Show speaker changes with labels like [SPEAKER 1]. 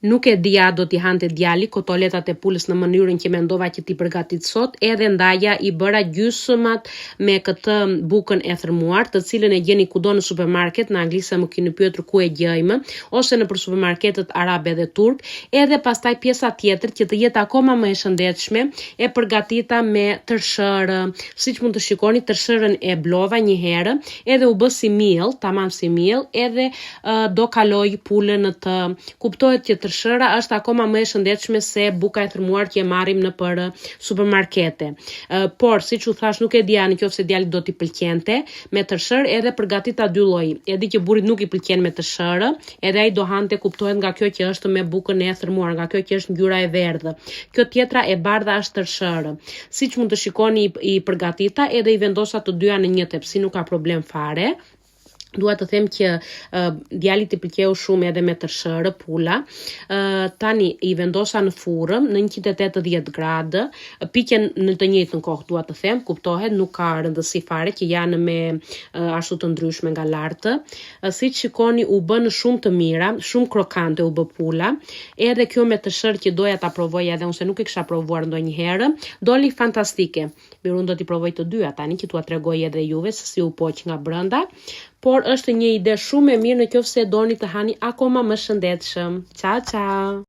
[SPEAKER 1] Nuk e dija do t'i hante djali kotoletat e pulës në mënyrën që mendova që t'i përgatit sot, edhe ndaja i bëra gjysmat me këtë bukën e thërmuar, të cilën e gjeni kudo në supermarket, në anglisë më keni pyetur ku e gjejmë, ose në për supermarketet arabe dhe turk, edhe pastaj pjesa tjetër që të jetë akoma më e shëndetshme, e përgatita me tërshërë, siç mund të shikoni tërshërën e blova një herë, edhe u bë si miell, tamam si miell, edhe do kaloj pulën në të kuptohet që tërshëra është akoma më e shëndetshme se buka e thërmuar që e marrim në për supermarkete. Por siç u thash, nuk e dija nëse djalit do t'i pëlqente me tërshërë, edhe përgatita dy lloj. E di që burrit nuk i pëlqen me tërshërë, edhe ai do hante kuptohet nga kjo që është me bukën e thërmuar, nga kjo që është ngjyra e verdhë. Kjo tjetra e bardha është tërshërë. Siç mund të shikoni i përgatita edhe i vendosa të dyja në një tepsi, nuk ka problem fare. Dua të them që djalit i pëlqeu shumë edhe me tërshërë pula. Tani i vendosa në furrë në 180 gradë, piqen në të njëjtën kohë, dua të them, kuptohet, nuk ka rëndësi fare që janë me ashtu të ndryshme nga lartë. Siç shikoni u bën shumë të mira, shumë krokante u bë pula. Edhe kjo me tërshërë që doja ta provoj edhe unë se nuk e kisha provuar ndonjëherë, doli fantastike. Unë do t'i provoj të dyja tani që t'ua tregoj edhe juve se si u poq nga brenda. Por është një ide shumë e mirë në qoftë se doni të hani akoma më shëndetshëm. Ciao ciao.